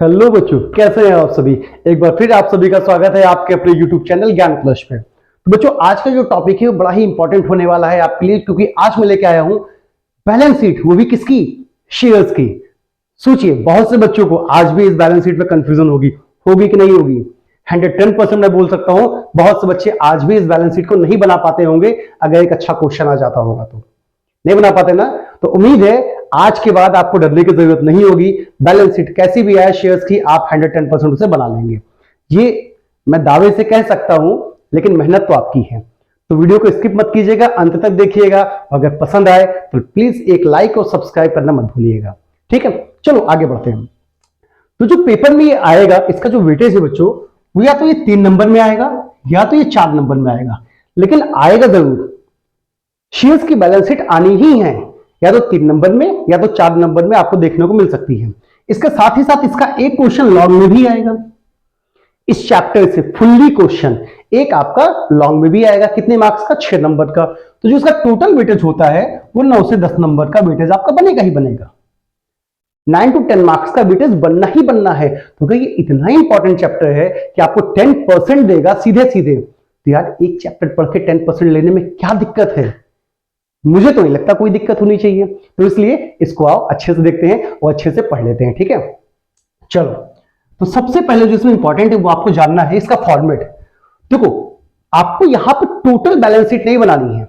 Hello बच्चों, कैसे हैं आप सभी। एक बार फिर आप सभी का स्वागत है आपके अपने यूट्यूब चैनल ज्ञान प्लस पे। तो बच्चों, आज का जो टॉपिक है वो बड़ा ही इंपॉर्टेंट होने वाला है आपके लिए, क्योंकि आज मैं लेके आया हूं बैलेंस शीट, वो भी किसकी, शेयर्स की। सोचिए, बहुत से बच्चों को आज भी इस बैलेंस शीट में कंफ्यूजन होगी होगी कि नहीं होगी। 110% मैं बोल सकता हूं, बहुत से बच्चे आज भी इस बैलेंस शीट को नहीं बना पाते होंगे। अगर एक अच्छा क्वेश्चन आ जाता होगा तो नहीं बना पाते ना। तो उम्मीद है आज के बाद आपको डरने की जरूरत नहीं होगी। बैलेंस शीट कैसी भी आए शेयर्स की, आप 110% उसे बना लेंगे, ये मैं दावे से कह सकता हूं। लेकिन मेहनत तो आपकी है। तो वीडियो को स्किप मत कीजिएगा, अंत तक देखिएगा। अगर पसंद आए तो प्लीज एक लाइक और सब्सक्राइब करना मत भूलिएगा। ठीक है, चलो आगे बढ़ते हैं। तो जो पेपर में ये आएगा, इसका जो वेटेज है बच्चों, वो या तो ये 3 नंबर में आएगा या तो ये 4 नंबर में आएगा, लेकिन आएगा जरूर। शेयर्स की बैलेंस शीट आनी ही है, या तो 3 नंबर में या तो 4 नंबर में आपको देखने को मिल सकती है। इसके साथ ही साथ इसका एक क्वेश्चन लॉन्ग में भी आएगा। इस चैप्टर से फुल्ली क्वेश्चन एक आपका लॉन्ग में भी आएगा। कितने मार्क्स का, 6 नंबर का। तो जो इसका टोटल वेटेज होता है वो 9 से 10 नंबर का वेटेज आपका बनेगा ही बनेगा। 9 to 10 मार्क्स का वेटेज बनना ही बनना है, क्योंकि ये इतना इंपॉर्टेंट चैप्टर है कि आपको 10% देगा सीधे सीधे। तो यार, एक चैप्टर पढ़ के 10% लेने में क्या दिक्कत है। मुझे तो नहीं लगता कोई दिक्कत होनी चाहिए। तो इसलिए इसको आओ अच्छे से देखते हैं और अच्छे से पढ़ लेते हैं। ठीक है, चलो। तो सबसे पहले जो इसमें इंपॉर्टेंट है वो आपको जानना है इसका फॉर्मेट। देखो, आपको यहां पर टोटल बैलेंस शीट नहीं बनानी है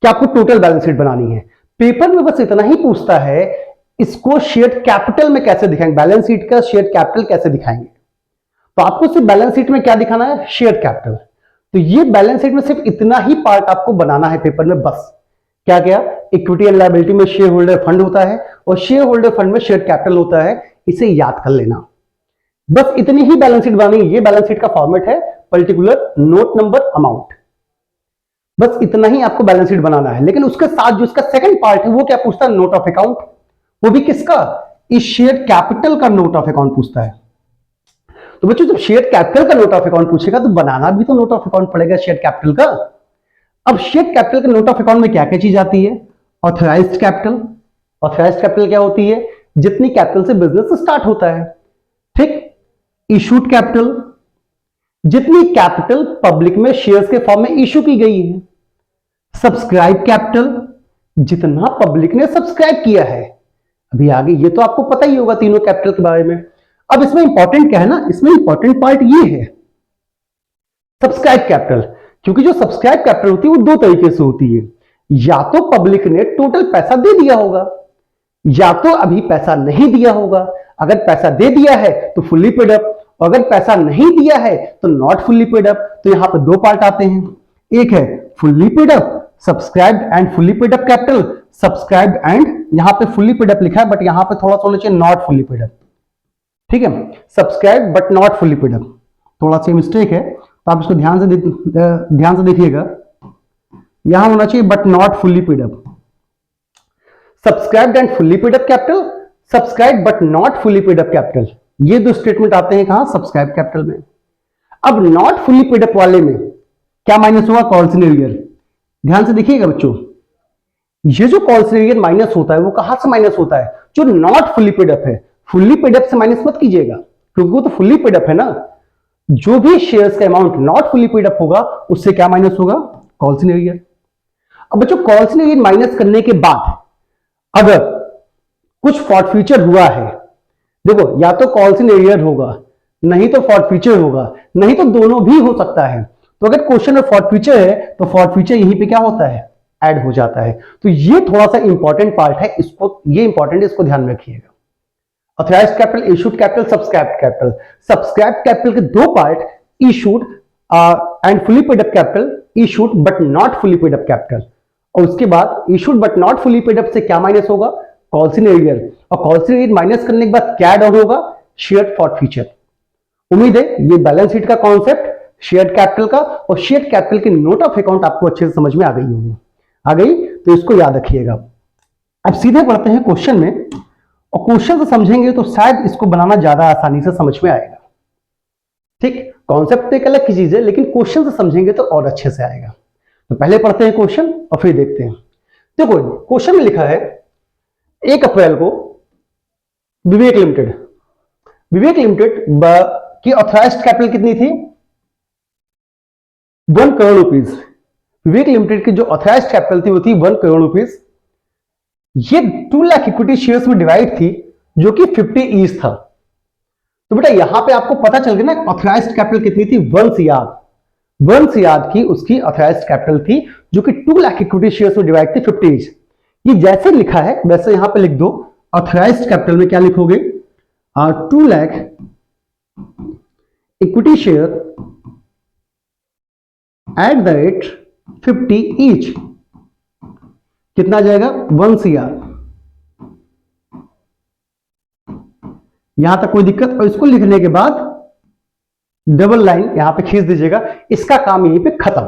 कि आपको टोटल बैलेंस शीट बनानी है। पेपर में बस इतना ही पूछता है, इसको शेयर कैपिटल में कैसे दिखाएंगे, बैलेंस शीट का शेयर कैपिटल कैसे दिखाएंगे। तो आपको सिर्फ बैलेंस शीट में क्या दिखाना है, शेयर कैपिटल। तो ये बैलेंस शीट में सिर्फ इतना ही पार्ट आपको बनाना है पेपर में बस। क्या क्या, इक्विटी एंड लायबिलिटी में शेयर होल्डर फंड होता है और शेयर होल्डर फंड में शेयर कैपिटल होता है। इसे याद कर लेना, बस इतनी ही बैलेंस शीट बनानी। ये बैलेंस शीट का फॉर्मेट है, पर्टिकुलर नोट नंबर अमाउंट। बस इतना ही आपको बैलेंस शीट बनाना है। लेकिन उसके साथ जो इसका सेकंड पार्ट है वो क्या पूछता है, नोट ऑफ अकाउंट। वो भी किसका, इस शेयर कैपिटल का नोट ऑफ अकाउंट पूछता है। तो बच्चों, जब शेयर कैपिटल का नोट ऑफ अकाउंट पूछेगा तो बनाना भी तो नोट ऑफ अकाउंट पड़ेगा शेयर कैपिटल का। अब शेयर कैपिटल के नोट ऑफ अकाउंट में क्या क्या चीज आती है, ऑथराइज्ड कैपिटल। ऑथराइज्ड कैपिटल क्या होती है, जितनी कैपिटल से बिजनेस स्टार्ट होता है। ठीक, इशूड कैपिटल, जितनी कैपिटल पब्लिक में शेयर्स के फॉर्म में इशू की गई है। सब्सक्राइब कैपिटल, जितना पब्लिक ने सब्सक्राइब किया है। अभी आगे ये तो आपको पता ही होगा तीनों कैपिटल के बारे में। अब इसमें इंपॉर्टेंट क्या है ना, इसमें इंपॉर्टेंट पार्ट ये है सब्सक्राइब कैपिटल। क्योंकि जो सब्सक्राइब कैपिटल होती है वो 2 तरीके से होती है। या तो पब्लिक ने टोटल पैसा दे दिया होगा, या तो अभी पैसा नहीं दिया होगा। अगर पैसा दे दिया है तो फुल्ली पेड अप, अगर पैसा नहीं दिया है तो नॉट फुल्ली पेड अप। तो यहां पर 2 पार्ट आते हैं, एक है fully paid up, subscribed and fully paid up capital. Subscribed and, यहां पे फुल्ली पेड अप लिखा है बट यहां पे थोड़ा सा होना चाहिए नॉट फुल्ली पेड अप। ठीक है, subscribe but not fully paid up, थोड़ा सा मिस्टेक है तो आप इसको ध्यान से देखिएगा। यहां होना चाहिए but not fully paid up. Subscribed and fully paid up capital, subscribe but not fully paid up capital, ये 2 स्टेटमेंट आते हैं कहां, सब्सक्राइब कैपिटल में। अब नॉट फुल्ली पेड अप वाले में क्या माइनस होगा, कॉल्सनरी ईयर। ध्यान से देखिएगा बच्चों, ये जो कॉल्सनरी ईयर माइनस होता है वो कहां से माइनस होता है, जो नॉट फुल्ली पेड अप है। फुल्ली पेड अप से माइनस मत कीजिएगा, क्योंकि वो तो फुल्ली पेड अप है ना। जो भी शेयर्स का amount not fully paid up होगा उससे क्या माइनस होगा, कॉल्सनरी ईयर। अब बच्चों, कॉल्सनरी ईयर माइनस करने के बाद अगर कुछ फॉर फ्यूचर हुआ है, देखो या तो कॉल्सनरी ईयर होगा, नहीं तो फॉर फ्यूचर होगा, नहीं तो दोनों भी हो सकता है। तो अगर क्वेश्चन में फॉर फ्यूचर है तो फॉर फ्यूचर यहीं पे क्या होता है, ऐड हो जाता है। तो ये थोड़ा सा इंपॉर्टेंट पार्ट है, इसको ये इंपॉर्टेंट है, इसको ध्यान में रखिएगा। Authorised capital, issued capital, subscribed capital. Subscribed capital के 2 part, issued and fully paid up capital, issued but not fully paid up capital. और उसके बाद issued but not fully paid up से क्या माइनस होगा, कॉल्सनरी ईयर। और कॉल्सनरी ईयर माइनस करने के बाद क्या ऐड होगा, शेयर फॉर फ्यूचर। उम्मीद है ये बैलेंस शीट का कॉन्सेप्ट, शेयर कैपिटल का और शेयर कैपिटल के नोट ऑफ अकाउंट आपको अच्छे से समझ में आ गई होगी। आ गई तो इसको याद रखिएगा। अब सीधे बढ़ते हैं क्वेश्चन में, और क्वेश्चन से समझेंगे तो शायद इसको बनाना ज्यादा आसानी से समझ में आएगा। ठीक, कॉन्सेप्ट एक अलग की चीज है, लेकिन क्वेश्चन से समझेंगे तो और अच्छे से आएगा। तो पहले पढ़ते हैं क्वेश्चन और फिर देखते हैं। देखो, क्वेश्चन में लिखा है 1 अप्रैल को विवेक लिमिटेड विवेक लिमिटेड की ऑथराइज्ड कैपिटल कितनी थी? 1 करोड़ रुपीस। विवेक लिमिटेड की जो ऑथराइज्ड कैपिटल थी वो थी 1 करोड़ रुपीस। ये 2 लाख इक्विटी शेयर्स में डिवाइड थी, जो कि 50 ईच था। तो बेटा यहां पे आपको पता चल गया ना ऑथराइज्ड कैपिटल कितनी थी? 1 सीआर। 1 सीआर की उसकी ऑथराइज्ड कैपिटल थी, जो कि 2 लाख इक्विटी शेयर्स में डिवाइड थी 50 ईच। ये जैसे लिखा है वैसे यहां पे लिख दो। ऑथराइज्ड कैपिटल में क्या लिखोगे? 2 lakh equity share at the rate 50 each, कितना जाएगा? 1 सीआर। यहां तक कोई दिक्कत? और इसको लिखने के बाद डबल लाइन यहां पे खींच दीजिएगा, इसका काम यहीं पे खत्म।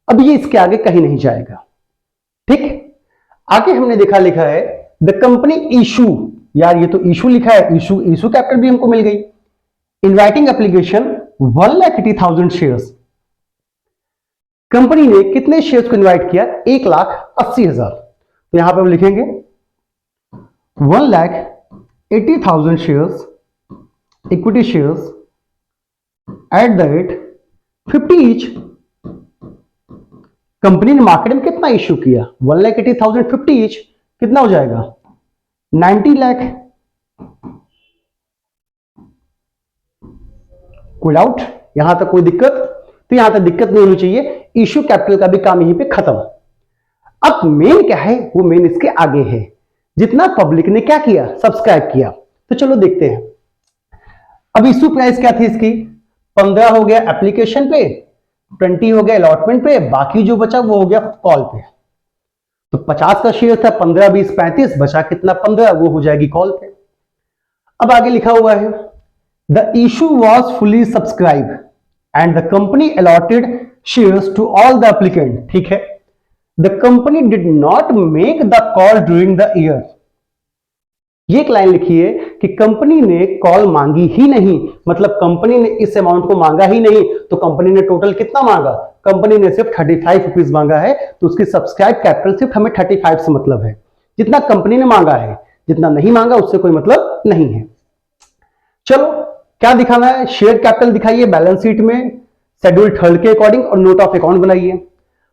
अब ये इसके आगे कहीं नहीं जाएगा। ठीक, आगे हमने देखा लिखा है द कंपनी इशू। यार ये तो इशू लिखा है, इशू कैपिटल भी हमको मिल गई। Inviting application 1,80,000 shares. कंपनी ने कितने शेयर्स को इनवाइट किया? 1,80,000। तो यहां पर हम लिखेंगे 1,80,000 shares, equity shares at the rate 50 each. Company ने मार्केट में कितना इश्यू किया? 1,80,000 50 ईच, कितना हो जाएगा? 90 लाख। कोई डाउट? यहां तक कोई दिक्कत? तो यहां तक दिक्कत नहीं होनी चाहिए। इश्यू कैपिटल का भी काम यहीं पे खत्म। अब मेन क्या है? वो मेन इसके आगे है, जितना पब्लिक ने क्या किया? सब्सक्राइब किया। तो चलो देखते हैं। अब इश्यू प्राइस क्या थी इसकी? 15 हो गया एप्लीकेशन पे, 20 हो गया अलॉटमेंट पे, बाकी जो बचा वो हो गया कॉल पे। तो 50 का शेयर था, 15 20 35, बचा कितना? 15, वो हो जाएगी कॉल पे। अब आगे लिखा हुआ है the issue was fully subscribe and the company alloted shares to all the applicant. ठीक है, the company did not make the call during the year. ये एक लाइन लिखी है कि कंपनी ने कॉल मांगी ही नहीं, मतलब कंपनी ने इस अमाउंट को मांगा ही नहीं। तो कंपनी ने टोटल कितना मांगा? कंपनी ने सिर्फ 35 रुपीज मांगा है। तो उसकी सब्सक्राइब कैपिटल सिर्फ हमें 35 से मतलब है, जितना कंपनी ने मांगा है। जितना नहीं मांगा उससे कोई मतलब नहीं है। चलो क्या दिखाना है? शेयर कैपिटल दिखाइए बैलेंस शीट में शेड्यूल 3 के अकॉर्डिंग, और नोट ऑफ अकाउंट बनाइए।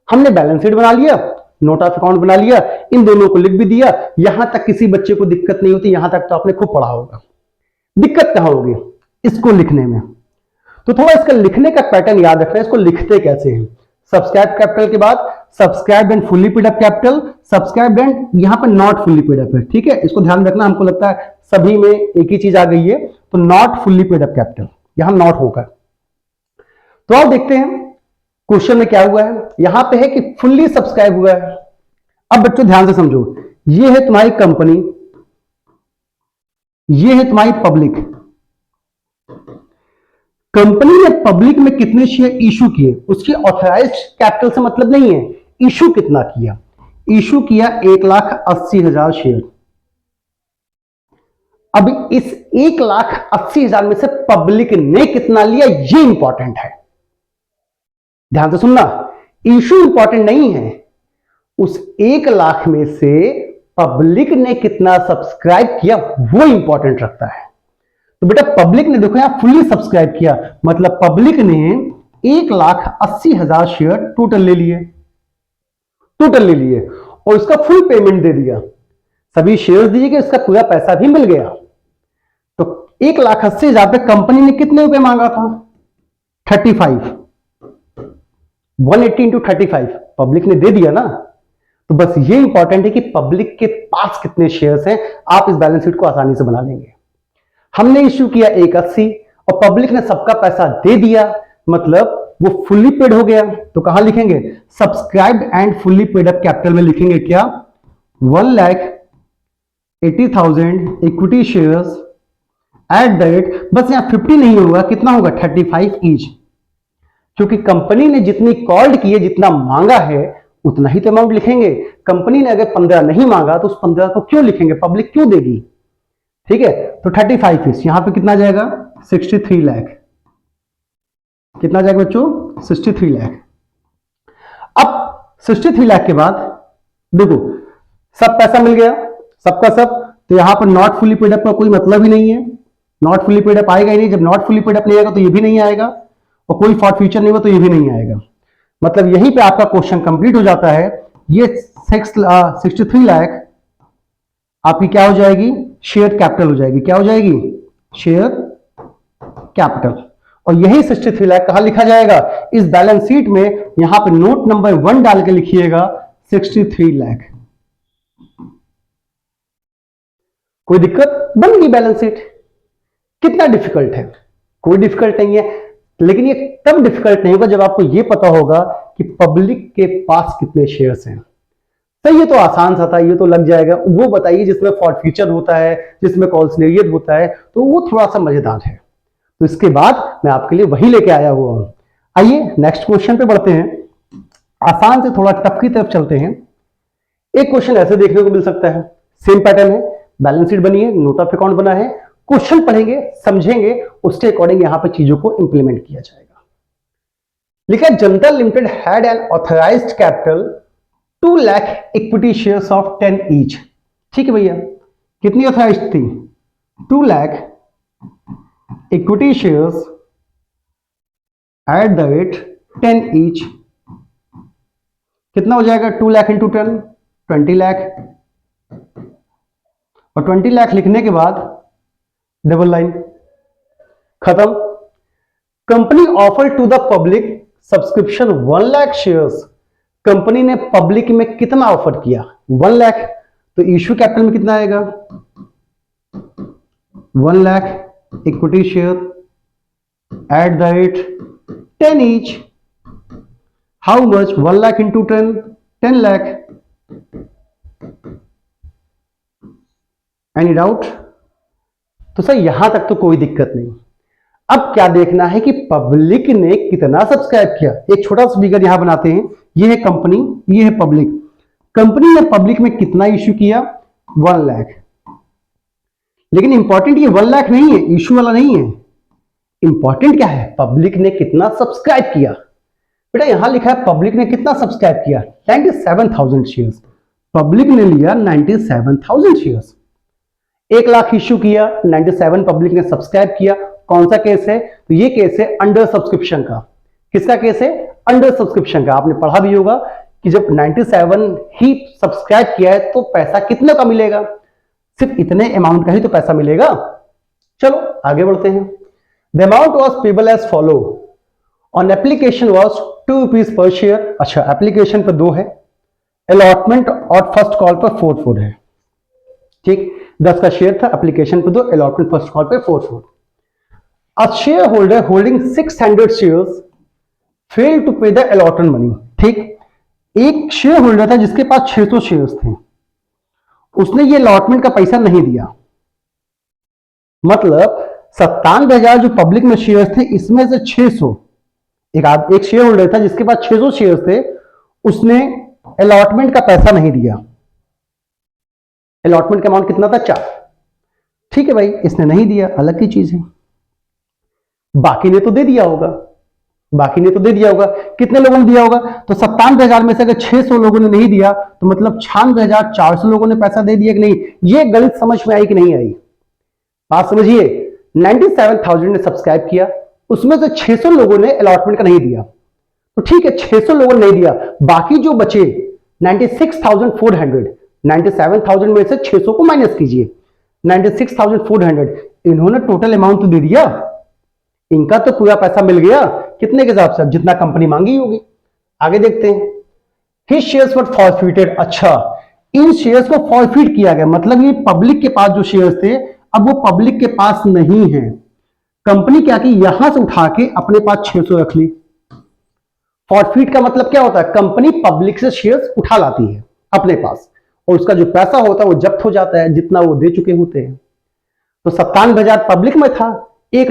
हमने बैलेंस शीट बना लिया, नोट ऑफ अकाउंट बना लिया, इन दोनों को लिख भी दिया। यहां तक किसी बच्चे को दिक्कत नहीं होती, यहां तक तो आपने खूब पढ़ा होगा। दिक्कत कहां होगी? इसको लिखने में। तो थोड़ा इसका लिखने का पैटर्न याद रखना है। इसको लिखते कैसे हैं? सब्सक्राइब कैपिटल के बाद subscribe and fully paid up capital, subscribe and यहां पर नॉट फुल्ली पेड अप है। ठीक है, इसको ध्यान रखना। हमको लगता है सभी में एक ही चीज आ गई है, तो not fully paid up capital यहां नॉट होगा। तो आप देखते हैं क्वेश्चन में क्या हुआ है। यहां पे है कि फुल्ली सब्सक्राइब हुआ है। अब बच्चों ध्यान से समझो, ये है तुम्हारी कंपनी, ये है तुम्हारी पब्लिक। कंपनी ने पब्लिक में कितने शेयर इशू किए उसकी ऑथराइज्ड कैपिटल से मतलब नहीं है, इशू कितना किया। इशू किया 1,80,000 शेयर। अब इस 1,80,000 में से पब्लिक ने कितना लिया, ये इंपॉर्टेंट है। ध्यान से सुनना, इशू इंपॉर्टेंट नहीं है, उस 1,00,000 में से पब्लिक ने कितना सब्सक्राइब किया वो इंपॉर्टेंट रखता है। तो बेटा पब्लिक ने देखो यहां फुल्ली सब्सक्राइब किया, मतलब पब्लिक ने 1,80,000 शेयर टोटल ले लिए, और उसका फुल पेमेंट दे दिया। सभी शेयर दिए गए, उसका पूरा पैसा भी मिल गया। तो 1,80,000 पे कंपनी ने कितने रुपए मांगा था? 35। 180 इंटू 35 पब्लिक ने दे दिया ना। तो बस ये इंपॉर्टेंट है कि पब्लिक के पास कितने शेयर्स हैं, आप इस बैलेंस शीट को आसानी से बना लेंगे। हमने इश्यू किया 1,80 और पब्लिक ने सबका पैसा दे दिया, मतलब वो फुल्ली पेड हो गया। तो कहां लिखेंगे? Subscribed and fully paid up capital में लिखेंगे क्या? 1,80,000 equity shares at the rate, बस यहां 50 नहीं होगा, कितना होगा? 35 ईच। क्योंकि कंपनी ने जितनी कॉल्ड की है, जितना मांगा है उतना ही तो अमाउंट लिखेंगे। कंपनी ने अगर 15 नहीं मांगा तो उस 15 को क्यों लिखेंगे, पब्लिक क्यों देगी? ठीक है, तो 35 ईच, यहां पे कितना जाएगा? 63 लाख। कितना जाएगा बच्चों? 63 लाख। अब 63 लाख के बाद देखो सब पैसा मिल गया, सबका सब। तो यहां पर नॉट फुली पेड अप का कोई मतलब ही नहीं है, नॉट फुली पेड अप आएगा ही नहीं। जब नॉट फुली पेड अप नहीं आएगा तो ये भी नहीं आएगा, और कोई फॉर फ्यूचर नहीं होगा तो ये भी नहीं आएगा। मतलब यहीं पे आपका क्वेश्चन कंप्लीट हो जाता है। ये 63 लाख आपकी क्या हो जाएगी, शेयर कैपिटल हो जाएगी। क्या हो जाएगी, शेयर कैपिटल। और यही 63 लाख कहां लिखा जाएगा, इस बैलेंस शीट में। यहां पे नोट नंबर 1 डाल के लिखिएगा 63 लाख। कोई दिक्कत, बन गई बैलेंस शीट। कितना डिफिकल्ट है, कोई डिफिकल्ट नहीं है। लेकिन ये तब डिफिकल्ट नहीं होगा जब आपको ये पता होगा कि पब्लिक के पास कितने शेयर्स हैं। तो ये तो आसान सा था, ये तो लग जाएगा। वो बताइए जिसमें फॉर फ्यूचर होता है, जिसमें कॉल्सनेरियत होता है, तो वो थोड़ा सा मजेदार है। तो इसके बाद मैं आपके लिए वही लेके आया हुआ हूं। आइए नेक्स्ट क्वेश्चन पे बढ़ते हैं। आसान से थोड़ा टफ की तरफ चलते हैं। एक क्वेश्चन ऐसे देखने को मिल सकता है, सेम पैटर्न है, बैलेंस शीट बनी है, नोट ऑफ अकाउंट बना है, क्वेश्चन पढ़ेंगे, समझेंगे, उसके अकॉर्डिंग यहां पर चीजों को इंप्लीमेंट किया जाएगा। लिखा है जनता limited had an authorised capital 2 lakh equity shares of 10 each. ठीक है भैया, कितनी ऑथराइज्ड थी, 2 lakh equity shares at the rate 10 each. कितना हो जाएगा, 2 लाख इंटू 10, 20 लाख। और 20 लाख लिखने के बाद डबल लाइन, खत्म। Company offer to the public subscription 1 lakh shares. Company ने पब्लिक में कितना ऑफर किया, 1 लाख। तो इश्यू कैपिटल में कितना आएगा, 1 lakh equity share at the rate 10 each. How much, 1 lakh into 10, 10 lakh. Any doubt? तो सर यहां तक तो कोई दिक्कत नहीं। अब क्या देखना है कि पब्लिक ने कितना सब्सक्राइब किया। एक छोटा सा फिगर यहां बनाते हैं, ये है कंपनी, ये है पब्लिक। कंपनी ने पब्लिक में कितना इश्यू किया, 1 लाख। लेकिन इंपॉर्टेंट ये 1 लाख नहीं है, इश्यू वाला नहीं है। इंपॉर्टेंट क्या है, पब्लिक ने कितना सब्सक्राइब किया। बेटा यहां लिखा है पब्लिक ने कितना सब्सक्राइब किया, 97,000 शेयर्स। पब्लिक ने लिया 97,000 शेयर्स। 1 लाख इश्यू किया, 97 पब्लिक ने सब्सक्राइब किया। कौन सा केस है, तो ये केस है अंडर सब्सक्रिप्शन का। किसका केस है, अंडर सब्सक्रिप्शन का। आपने पढ़ा भी होगा कि जब 97 ही सब्सक्राइब किया है तो पैसा कितने का मिलेगा, सिर्फ इतने अमाउंट का ही तो पैसा मिलेगा। चलो आगे बढ़ते हैं। The amount was payable as follow on application was 2 rupees per share. अच्छा, एप्लीकेशन पर 2 है, अलॉटमेंट और फर्स्ट कॉल पर 4 है। ठीक, 10 का शेयर था, एप्लीकेशन पे 2, अलॉटमेंट फर्स्ट कॉल पे 4। A share holder holding 600 shares fail to pay the allotment money. ठीक, एक शेयर होल्डर था जिसके पास 600 शेयर्स थे, उसने ये अलॉटमेंट का पैसा नहीं दिया। मतलब 97,000 जो पब्लिक में शेयर्स थे, इसमें से 600, एक शेयर होल्डर था जिसके पास 600 शेयर्स थे, उसने अलॉटमेंट का पैसा नहीं दिया। अलॉटमेंट का अमाउंट कितना था, 4। ठीक है भाई, इसने नहीं दिया, अलग की चीज है। बाकी ने तो दे दिया होगा, बाकी ने तो दे दिया होगा। कितने लोगों ने दिया होगा, तो 97,000 में से अगर 600 लोगों ने नहीं दिया तो मतलब 96,400 लोगों ने पैसा दे दिया कि नहीं। ये गणित समझ में आई कि नहीं आई, बात समझिए। 97,000 ने सब्सक्राइब किया, उसमें से 600 लोगों ने अलॉटमेंट का नहीं दिया। तो ठीक है, 600 लोगों ने नहीं दिया, बाकी जो बचे 96,400, 97,000 में से 600 को माइनस कीजिए, 96,400, इन्होंने टोटल अमाउंट तो दे दिया, इनका तो पूरा पैसा मिल गया। कितने के हिसाब से, जितना कंपनी मांगी होगी। आगे देखते हैं। हिज शेयर्स वर फॉरफिटेड। अच्छा, इन शेयर्स को फॉरफिट किया गया, मतलब ये पब्लिक के पास जो शेयर्स थे अब वो पब्लिक के पास नहीं है। कंपनी क्या की, यहां से उठा के अपने पास 600 रख ली। फॉरफिट का मतलब क्या होता है, कंपनी पब्लिक से शेयर्स उठा लाती है अपने पास, और उसका जो पैसा होता है वो जब्त हो जाता है जितना वो दे चुके होते हैं। तो 97,000 पब्लिक में था, एक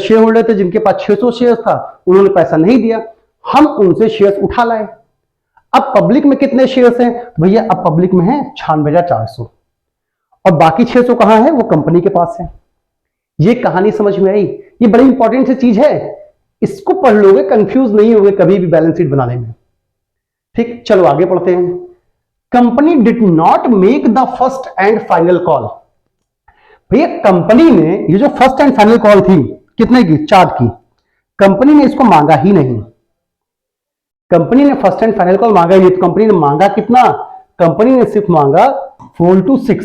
शेयर होल्डर थे जिनके पास 600 शेयर था, उन्होंने पैसा नहीं दिया, हम उनसे शेयर्स उठा लाए। अब पब्लिक में कितने शेयर्स हैं, तो भैया अब पब्लिक में है 96,400, और बाकी 600 कहां है, वो कंपनी के पास है। ये कहानी समझ में आई, ये बड़ी इंपॉर्टेंट सी चीज है, इसको पढ़ लोगे कंफ्यूज नहीं होगे कभी भी बैलेंस शीट बनाने में। ठीक, चलो आगे पढ़ते हैं। Company did not make the first and final call. भैया कंपनी ने ये जो फर्स्ट एंड फाइनल कॉल थी कितने की, 4 की, कंपनी ने इसको मांगा ही नहीं। कंपनी ने फर्स्ट एंड फाइनल कॉल मांगा ही नहीं, तो कंपनी ने मांगा कितना, कंपनी ने सिर्फ मांगा 4 to 6,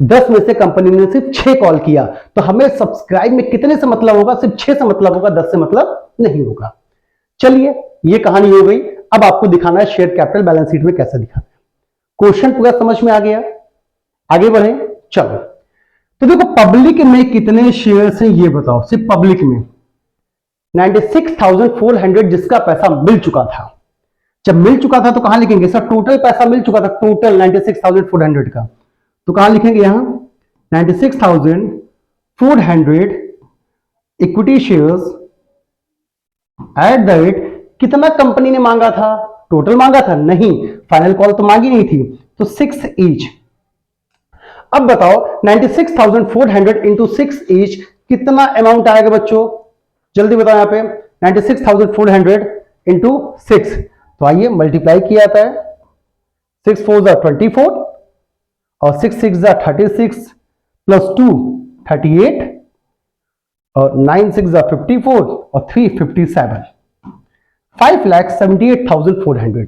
10 में से कंपनी ने सिर्फ 6 कॉल किया। तो हमें सब्सक्राइब में कितने से मतलब होगा, सिर्फ 6 से मतलब होगा, 10 से मतलब नहीं होगा। चलिए ये कहानी हो गई। अब आपको दिखाना है शेयर कैपिटल बैलेंस शीट में कैसे दिखाना है। क्वेश्चन पूरा समझ में आ गया, आगे बढ़े। चलो तो देखो पब्लिक में कितने शेयर्स हैं ये बताओ। सिर्फ पब्लिक में 96,400 जिसका पैसा मिल चुका था। जब मिल चुका था तो कहां लिखेंगे सर, टोटल पैसा मिल चुका था, टोटल 96,400 का, तो कहां लिखेंगे यहां 96,400 equity shares at the rate कितना कंपनी ने मांगा था, टोटल मांगा था नहीं, फाइनल कॉल तो मांगी नहीं थी, तो 6 ईच। अब बताओ 96,400 इंटू 6 ईच कितना अमाउंट आएगा बच्चों, जल्दी बताओ। यहां पे 96,400 इंटू 6, तो आइए मल्टीप्लाई किया जाता है। 6 4 24 और 6 6 36 प्लस 2 38 और 9 6 54 और 3 57, 5,78,400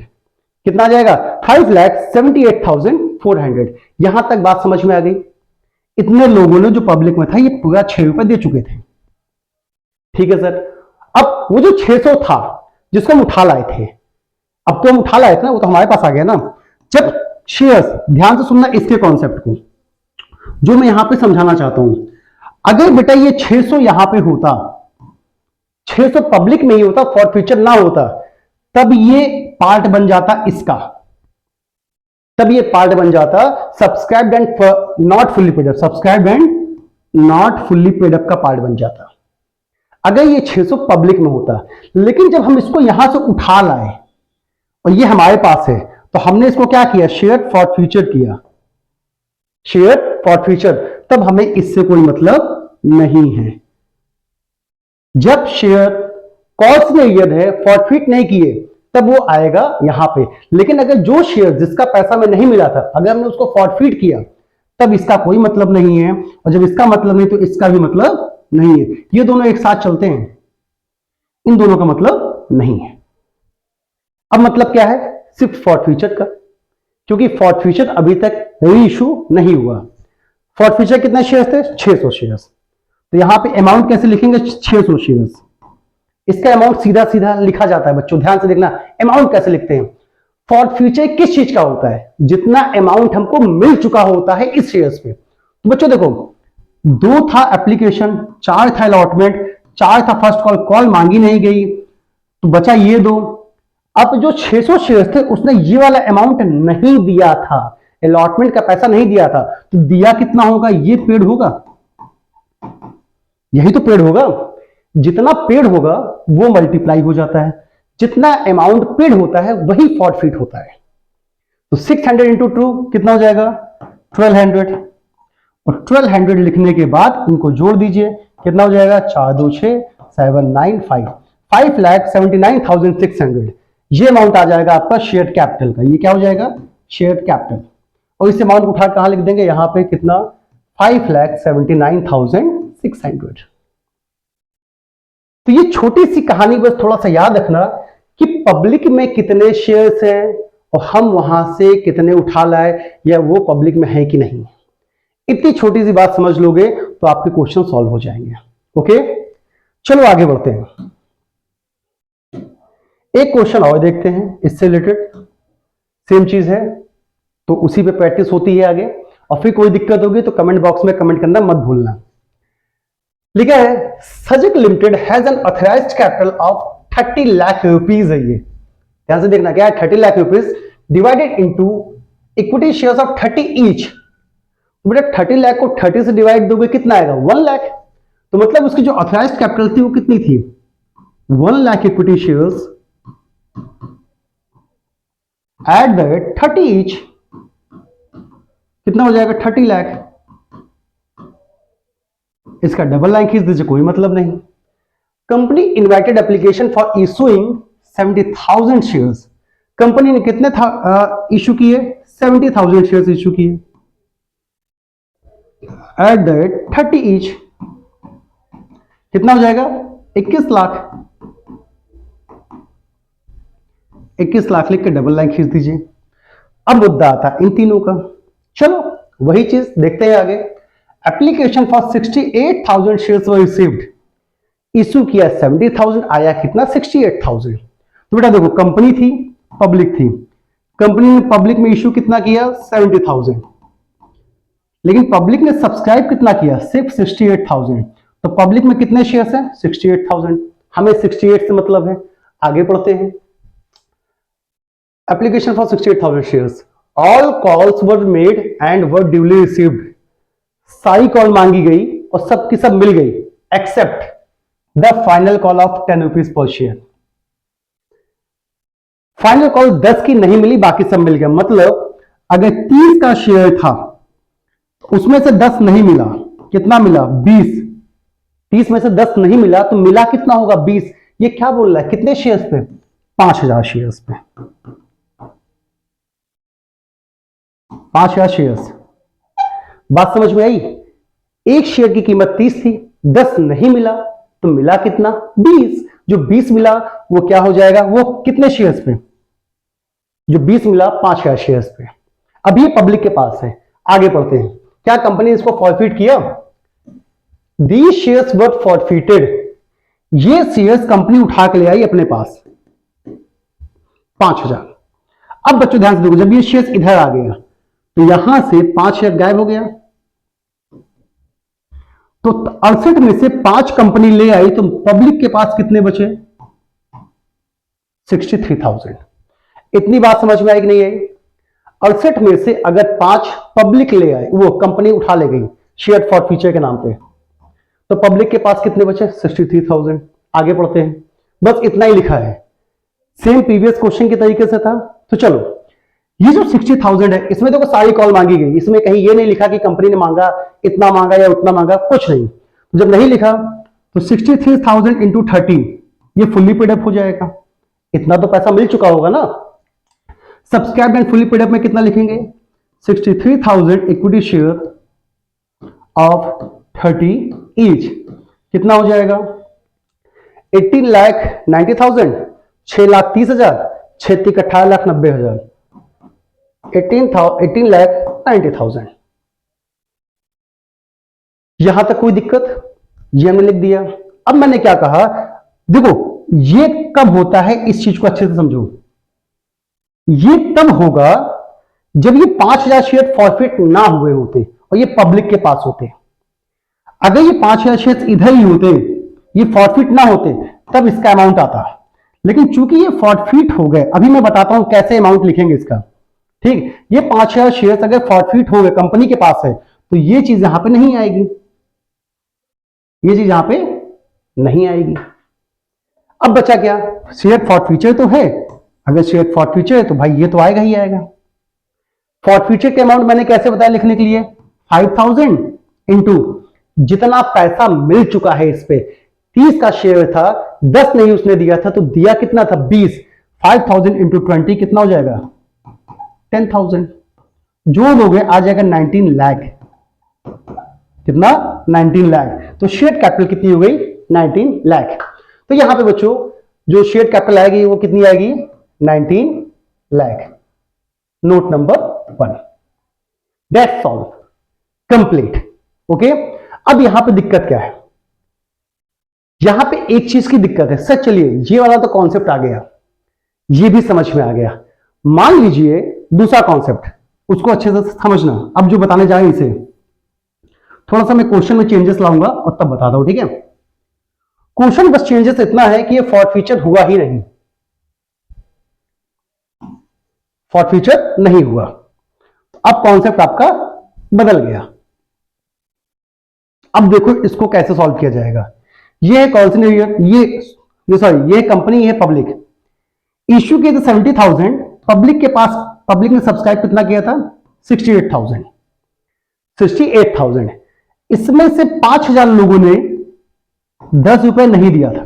कितना आ जाएगा, 5,78,400। यहां तक बात समझ में आ गई। इतने लोगों ने जो पब्लिक में था ये पूरा 6 रुपए दे चुके थे, ठीक है सर। अब वो जो 600 था जिसको हम उठा लाए थे, अब तो हम उठा लाए थे ना, वो तो हमारे पास आ गया ना। जब शेयर्स, ध्यान से सुनना इसके कॉन्सेप्ट को जो मैं यहां पे समझाना चाहता हूं। अगर बेटा ये 600 यहां पे होता, 600 पब्लिक में ही होता, फॉर फ्यूचर ना होता, तब ये पार्ट बन जाता इसका, तब ये पार्ट बन जाता subscribed and not fully paid up, subscribed and not fully paid up का पार्ट बन जाता अगर ये 600 पब्लिक में होता। लेकिन जब हम इसको यहां से उठा लाए और ये हमारे पास है, तो हमने इसको क्या किया, शेयर फॉर फ्यूचर किया, शेयर फॉर फ्यूचर, तब हमें इससे कोई मतलब नहीं है। जब शेयर कॉस्ट में ईयर है, फॉरफिट नहीं किए, तब वो आएगा यहां पे। लेकिन अगर जो शेयर जिसका पैसा में नहीं मिला था, अगर हमने उसको फॉरफिट किया, तब इसका कोई मतलब नहीं है, और जब इसका मतलब नहीं तो इसका भी मतलब नहीं है। ये दोनों एक साथ चलते हैं, इन दोनों का मतलब नहीं है। अब मतलब क्या है, सिर्फ फॉर फ्यूचर का, क्योंकि फॉर फ्यूचर अभी तक री इशू नहीं हुआ। फॉर फ्यूचर कितने शेयर्स थे, 600 शेयर्स। तो यहां पे अमाउंट कैसे लिखेंगे, 600 शेयर्स। इसका अमाउंट सीधा सीधा लिखा जाता है बच्चों, ध्यान से देखना अमाउंट कैसे लिखते हैं। फॉर फ्यूचर किस चीज का होता है, जितना अमाउंट हमको मिल चुका होता है इस शेयर्स पे। तो बच्चों देखो, 2 था एप्लीकेशन, 4 था अलॉटमेंट, 4 था फर्स्ट कॉल, कॉल मांगी नहीं गई, तो बचा ये 2। अब जो 600 शेयर्स थे उसने ये वाला अमाउंट नहीं दिया था, अलॉटमेंट का पैसा नहीं दिया था, तो दिया कितना होगा, ये पेड होगा, यही तो पेड होगा। जितना पेड होगा वो मल्टीप्लाई हो जाता है, जितना अमाउंट पेड होता है वही फॉरफिट होता है। तो 600 इंटू 2 कितना हो जाएगा, 1200, और 1200 लिखने के बाद इनको जोड़ दीजिए, कितना हो जाएगा, 4 2 6 795, 5,79,600। ये अमाउंट आ जाएगा आपका शेयर कैपिटल का। ये क्या हो जाएगा, शेयर कैपिटल। और इस अमाउंट को उठा कहां लिख देंगे, यहां पे कितना, 5,79,600। तो ये छोटी सी कहानी बस थोड़ा सा याद रखना कि पब्लिक में कितने शेयर्स हैं और हम वहां से कितने उठा लाए, या वो पब्लिक में है कि नहीं। इतनी छोटी सी बात समझ लोगे तो आपके क्वेश्चन सॉल्व हो जाएंगे। ओके, चलो आगे बढ़ते हैं। एक क्वेश्चन और देखते हैं इससे रिलेटेड, सेम चीज है तो उसी पे प्रैक्टिस होती है आगे। और फिर कोई दिक्कत होगी तो कमेंट बॉक्स में कमेंट करना मत भूलना। लिखा है सजक limited has an authorised capital of 30 lakh rupees है। ये ध्यान से देखना क्या है, 30 lakh rupees divided into equity shares of 30 each. बेटा 30 लाख को 30 से डिवाइड दोगे कितना आएगा, 1 लाख। तो मतलब उसकी जो ऑथराइज्ड कैपिटल थी वो कितनी थी, 1 lakh equity shares at the rate 30 each, कितना हो जाएगा, 30 लाख। इसका डबल लाइन खींच दीजिए, कोई मतलब नहीं। Company invited application for issuing 70,000 shares. Company ने कितने इशू किए, 70,000 शेयर्स इशू किए। एट द रेट 30 ईच, कितना हो जाएगा 21 लाख। 21 लाख लिख के डबल लाइन खींच दीजिए। अब मुद्दा आता है इन तीनों का। चलो वही चीज देखते हैं आगे। Application for 68,000 shares were received, issue किया 70,000, आया कितना 68,000। तो बेटा देखो कंपनी थी, पब्लिक थी, कंपनी ने पब्लिक में इशू कितना किया 70,000, लेकिन पब्लिक ने सब्सक्राइब कितना किया सिर्फ 68,000। तो पब्लिक में कितने शेयर्स हैं 68,000, हमें 68 से मतलब है। आगे पढ़ते हैं। Application for 68,000 shares, all calls were made and were duly received, सारी कॉल मांगी गई और सब की सब मिल गई except the final call of 10 rupees per share. Final call 10 की नहीं मिली, बाकी सब मिल गया। मतलब अगर 30 का शेयर था उसमें से 10 नहीं मिला, कितना मिला 20। 30 में से 10 नहीं मिला तो मिला कितना होगा 20। ये क्या बोल रहा है कितने शेयर्स पे 5,000 शेयर्स पे, 5,000 शेयर्स। बात समझ में आई। एक शेयर की कीमत 30 थी, 10 नहीं मिला तो मिला कितना 20। जो 20 मिला वो क्या हो जाएगा, वो कितने शेयर्स पे, जो 20 मिला 5,000 शेयर्स पे। अब ये पब्लिक के पास है। आगे पढ़ते हैं। क्या कंपनी ने इसको फॉरफिट किया, दीज शेयर्स वर फॉरफिटेड, ये शेयर्स कंपनी उठा के ले आई अपने पास 5,000। अब बच्चों ध्यान से देखो, जब ये शेयर्स इधर आ गया तो यहां से 5,000 गायब हो गया। तो 68 में से 5 कंपनी ले आई तो पब्लिक के पास कितने बचे 63,000। इतनी बात समझ में आई कि नहीं आई। 68 में से अगर 5 पब्लिक ले आए, वो कंपनी उठा ले गई शेयर फॉर फ्यूचर के नाम पे, तो पब्लिक के पास कितने बचे 63,000। आगे पढ़ते हैं। बस इतना ही लिखा है, सेम प्रीवियस क्वेश्चन के तरीके से था। तो चलो ये जो 60,000 है इसमें देखो सारी कॉल मांगी गई, इसमें कहीं ये नहीं लिखा कि कंपनी ने मांगा इतना मांगा या उतना मांगा, कुछ नहीं। तो जब नहीं लिखा तो 63,000 इंटू 30 ये फुल्ली पेड अप हो जाएगा। इतना तो पैसा मिल चुका होगा ना। Subscribe and fully paid up में कितना लिखेंगे 63,000 इक्विटी शेयर ऑफ 30 ईच, कितना हो जाएगा 18,90,000, 6,30,000, 18,90,000, 18,90,000। यहां तक कोई दिक्कत, ये हमने लिख दिया। अब मैंने क्या कहा, देखो ये कब होता है इस चीज को अच्छे से समझो। ये तब होगा जब ये 5,000 शेयर फॉरफिट ना हुए होते और ये पब्लिक के पास होते। अगर ये 5,000 शेयर इधर ही होते, ये फॉरफिट ना होते, तब इसका अमाउंट आता। लेकिन चूंकि ये फॉरफिट हो गए, अभी मैं बताता हूं कैसे अमाउंट लिखेंगे इसका। ठीक, ये 5,000 शेयर अगर फॉरफिट हो गए कंपनी के पास है तो ये चीज यहां पे नहीं आएगी, ये चीज यहां पे नहीं आएगी। अब बचा क्या, शेयर फॉर फ्यूचर तो है। अगर शेयर फॉर फ्यूचर है तो भाई ये तो आएगा ही आएगा। फॉर फ्यूचर के अमाउंट मैंने कैसे बताया लिखने के लिए, 5,000 इंटू जितना पैसा मिल चुका है इस पे। 30 का शेयर था, 10 नहीं उसने दिया था, तो दिया कितना था 20। 5,000 इंटू 20 कितना हो जाएगा 10,000। जोड़ दोगे आ जाएगा 19 लाख। कितना 19 लाख। तो शेयर कैपिटल कितनी हो गई 19 लाख। तो यहां पे बच्चों जो शेयर कैपिटल आएगी वो कितनी आएगी 19 lakh. Note number 1, that's all, complete. Okay, अब यहां पे दिक्कत क्या है, यहां पे एक चीज की दिक्कत है सर। चलिए ये वाला तो कॉन्सेप्ट आ गया, ये भी समझ में आ गया। मान लीजिए दूसरा कॉन्सेप्ट, उसको अच्छे से समझना। अब जो बताने जा रहे हैं इसे थोड़ा सा मैं क्वेश्चन में चेंजेस लाऊंगा और तब बता दो, ठीक है। क्वेश्चन बस चेंजेस इतना है कि ये फॉर फ्यूचर हुआ ही नहीं, फॉर फ्यूचर नहीं हुआ। अब कॉन्सेप्ट आपका बदल गया। अब देखो इसको कैसे सॉल्व किया जाएगा। ये है कौन सी, ये सॉरी ये कंपनी है पब्लिक, इश्यू किए थे 70,000, पब्लिक के पास, पब्लिक ने सब्सक्राइब कितना किया था 68,000। 68,000 इसमें से 5,000 लोगों ने 10 रुपए नहीं दिया था।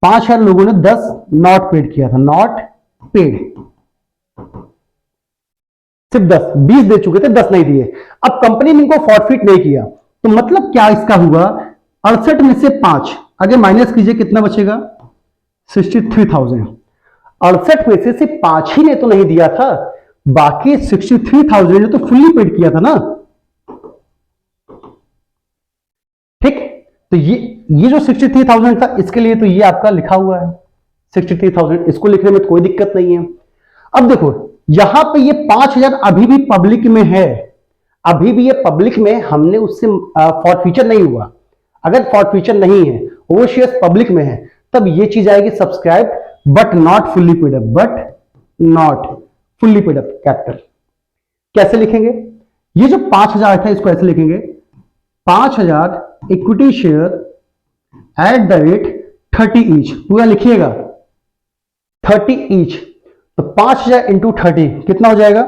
5,000 लोगों ने 10 नॉट पेड किया था, नॉट पेड। सिर्फ 10, 20 दे चुके थे, 10 नहीं दिए। अब कंपनी ने इनको फॉरफिट नहीं किया, तो मतलब क्या इसका हुआ, 68 में से 5 आगे माइनस कीजिए, कितना बचेगा 63,000। 68 में से सिर्फ 5 ही ने तो नहीं दिया था, बाकी 63,000 ने तो फुल्ली पेड किया था ना। ठीक, तो ये जो 63,000 था, इसके लिए तो ये आपका लिखा हुआ है 63,000, इसको लिखने में तो कोई दिक्कत नहीं है। अब देखो यहां पे ये 5,000 अभी भी पब्लिक में है, अभी भी ये पब्लिक में, हमने उससे फॉरफीचर नहीं हुआ। अगर फॉरफीचर नहीं है, वो शेयर पब्लिक में है, तब ये चीज आएगी subscribe but not fully paid up, but not fully paid up capital. कैसे लिखेंगे, ये जो 5,000 था इसको ऐसे लिखेंगे, 5,000 equity share at the rate 30 each, पूरा लिखिएगा 30 ईच। तो 5,000 इंटू 30 कितना हो जाएगा,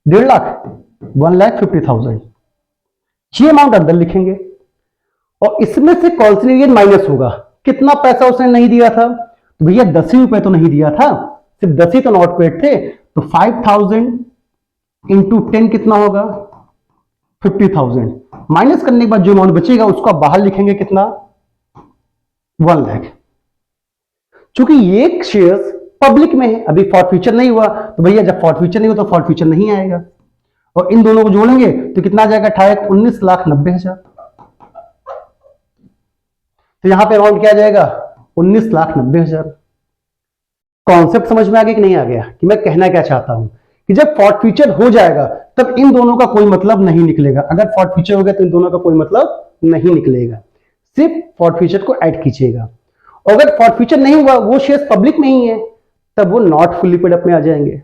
1.5 लाख, 1,50,000। ये अमाउंट अंदर लिखेंगे और इसमें से कॉन्सिलियन माइनस होगा, कितना पैसा उसने नहीं दिया था, तो भैया 10 ही रुपए तो नहीं दिया था, सिर्फ 10 ही तो नॉट पेड थे, तो 5,000 इंटू 10 कितना होगा 50,000। माइनस करने के बाद जो अमाउंट बचेगा उसको आप बाहर लिखेंगे कितना 1 लाख। चूंकि ये शेयर्स पब्लिक में है, अभी फॉरफीचर नहीं हुआ, तो भैया जब फॉरफीचर नहीं हुआ तो फॉरफीचर नहीं आएगा, और इन दोनों को जोड़ेंगे तो कितना आ जाएगा 18, 19,90,000। तो यहां पे अमाउंट क्या आ जाएगा 19,90,000। कॉन्सेप्ट समझ में आ गया कि नहीं आ गया, कि मैं कहना क्या चाहता हूं, कि जब फॉरफीचर हो जाएगा तब इन दोनों का कोई मतलब नहीं निकलेगा। अगर फॉरफीचर हो गया तो इन दोनों का कोई मतलब नहीं निकलेगा, सिर्फ फॉरफीचर को ऐड कीजिएगा। अगर फॉरफीचर नहीं हुआ, वो शेयर पब्लिक में ही है, तब वो नॉट फुल्ली पेड अप में आ जाएंगे।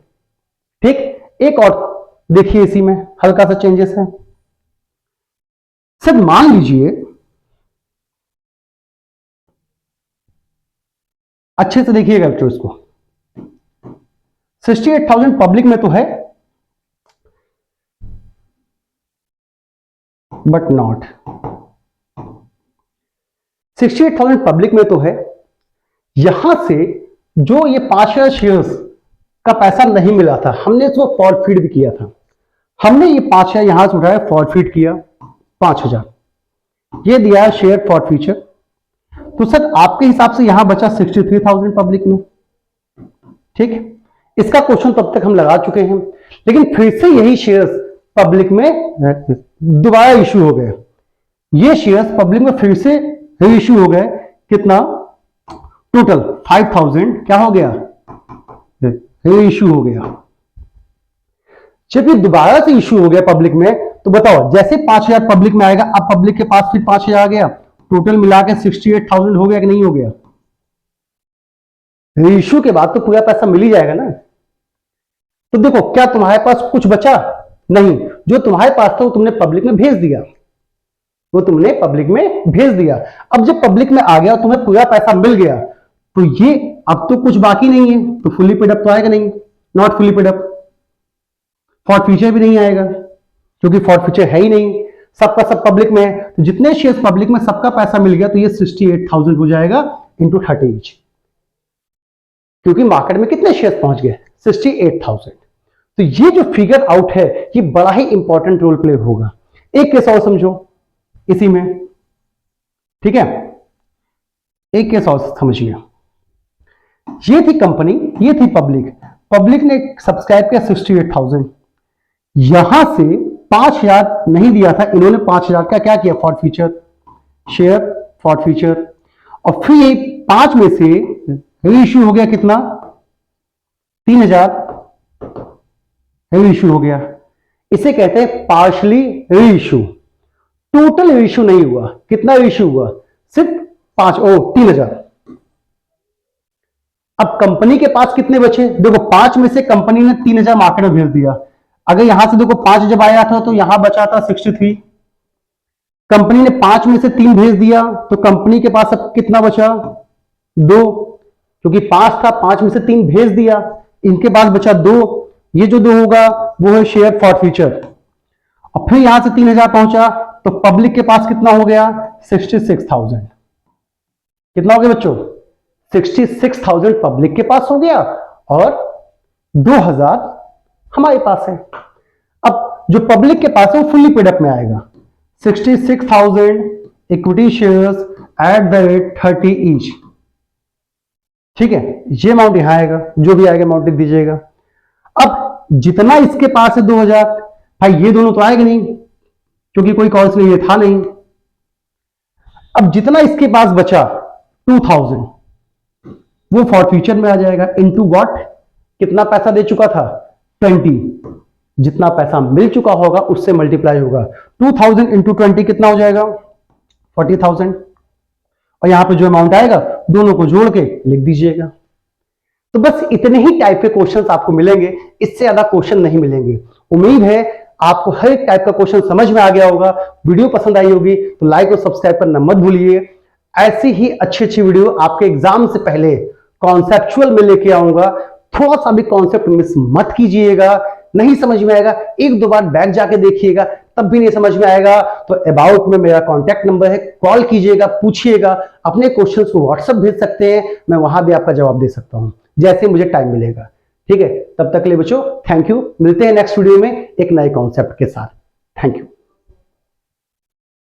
ठीक, एक और देखिए, इसी में हल्का सा चेंजेस है। सर मान लीजिए, अच्छे से देखिएगा बच्चों इसको, 68,000 पब्लिक में तो है बट नॉट, 68,000 पब्लिक में तो है, यहां से जो ये 5,000 शेयर्स का पैसा नहीं मिला था, हमने इसको फॉरफीड भी किया था, हमने ये 5,000 यहां से उठाया, फॉरफीड किया 5,000, ये दिया शेयर फॉरफीचर। तो सर आपके हिसाब से यहां बचा 63,000 पब्लिक में। ठीक, इसका क्वेश्चन तब तक हम लगा चुके हैं, लेकिन फिर से यही शेयर्स पब्लिक में दोबारा इशू हो गए, ये शेयर्स पब्लिक में फिर से इशू हो गए, कितना टोटल 5,000 क्या हो गया इशू हो गया। जब ये दोबारा से इशू हो गया पब्लिक में, तो बताओ जैसे 5,000 पब्लिक में आएगा, अब पब्लिक के पास फिर 5,000 आ गया, टोटल मिला के 68,000 हो गया कि नहीं हो गया। इशू के बाद तो पूरा पैसा मिल ही जाएगा ना। तो देखो, क्या तुम्हारे पास कुछ बचा नहीं, जो तुम्हारे पास था वो तुमने पब्लिक में भेज दिया, वो तुमने पब्लिक में भेज दिया। अब जब पब्लिक में आ गया और तुम्हें पूरा पैसा मिल गया, तो ये अब तो कुछ बाकी नहीं है, तो फुली पेड अप तो आएगा नहीं, not fully paid up. Forfeiture भी नहीं आएगा, क्योंकि फॉरफीचर है ही नहीं, सबका सब पब्लिक में है। तो जितने शेयर्स पब्लिक में सबका पैसा मिल गया, तो ये 68,000 हो जाएगा इंटू 30 ईच, क्योंकि मार्केट में कितने शेयर्स पहुंच गए 68,000। तो ये जो फिगर आउट है, ये बड़ा ही इंपॉर्टेंट रोल प्ले होगा। एक केस और समझो इसी में, ठीक है, एक केस और समझिए। ये थी कंपनी, ये थी पब्लिक, पब्लिक ने सब्सक्राइब किया 68,000, यहां से 5,000 नहीं दिया था, इन्होंने 5,000 का क्या किया फॉरफीचर, शेयर फॉरफीचर, और फिर ये 5 में से रीइश्यू हो गया कितना 3,000 रीइश्यू हो गया, इसे कहते हैं पार्शली रीइश्यू। टोटल रीइश्यू नहीं हुआ, कितना रीइश्यू हुआ सिर्फ 3,000। अब कंपनी के पास कितने बचे, देखो 5 में से कंपनी ने 3,000 मार्केट में भेज दिया, अगर यहां से देखो 5 जब आया था तो यहां बचा था 63, कंपनी ने 5 में से 3 भेज दिया, तो कंपनी के पास अब कितना बचा 2, क्योंकि 5 था, 5 में से 3 भेज दिया, इनके पास बचा 2, ये जो 2 होगा वो है शेयर फॉरफीचर। और फिर यहां से 3,000 पहुंचा, तो पब्लिक के पास कितना हो गया 66,000, कितना हो गया बच्चों 66,000 पब्लिक के पास हो गया, और 2,000 हमारे पास है। अब जो पब्लिक के पास है वो फुल्ली पेड अप में आएगा, 66,000 equity shares at the rate 30 each. ठीक है, ये अमाउंट यहां आएगा, जो भी आएगा अमाउंट लिख दीजिएगा। अब जितना इसके पास है 2000, भाई ये दोनों तो आएगा नहीं क्योंकि कोई कॉल्स नहीं, ये था नहीं। अब जितना इसके पास बचा 2000 वो फॉर फ्यूचर में आ जाएगा, इनटू व्हाट, कितना पैसा दे चुका था 20, जितना पैसा मिल चुका होगा उससे मल्टीप्लाई होगा। 2000 इंटू 20 कितना हो जाएगा 40,000, और यहां पे जो अमाउंट आएगा दोनों को जोड़ के लिख दीजिएगा। तो बस इतने ही टाइप के क्वेश्चंस आपको मिलेंगे, इससे ज्यादा क्वेश्चन नहीं मिलेंगे। उम्मीद है आपको हर एक टाइप का क्वेश्चन समझ में आ गया होगा। वीडियो पसंद आई होगी तो लाइक और सब्सक्राइब करना मत भूलिए। ऐसी ही अच्छी अच्छी वीडियो आपके एग्जाम से पहले कॉन्सेप्चुअल में लेके आऊंगा। थोड़ा सा भी कॉन्सेप्ट मिस मत कीजिएगा। नहीं समझ में आएगा एक दो बार बैक जाके देखिएगा, तब भी नहीं समझ में आएगा तो अबाउट में मेरा कॉन्टैक्ट नंबर है, कॉल कीजिएगा, पूछिएगा। अपने क्वेश्चंस को व्हाट्सएप भेज सकते हैं, मैं वहां भी आपका जवाब दे सकता हूं जैसे मुझे टाइम मिलेगा। ठीक है, तब तक के लिए बच्चों थैंक यू। मिलते हैं नेक्स्ट वीडियो में एक नए कॉन्सेप्ट के साथ। Thank you.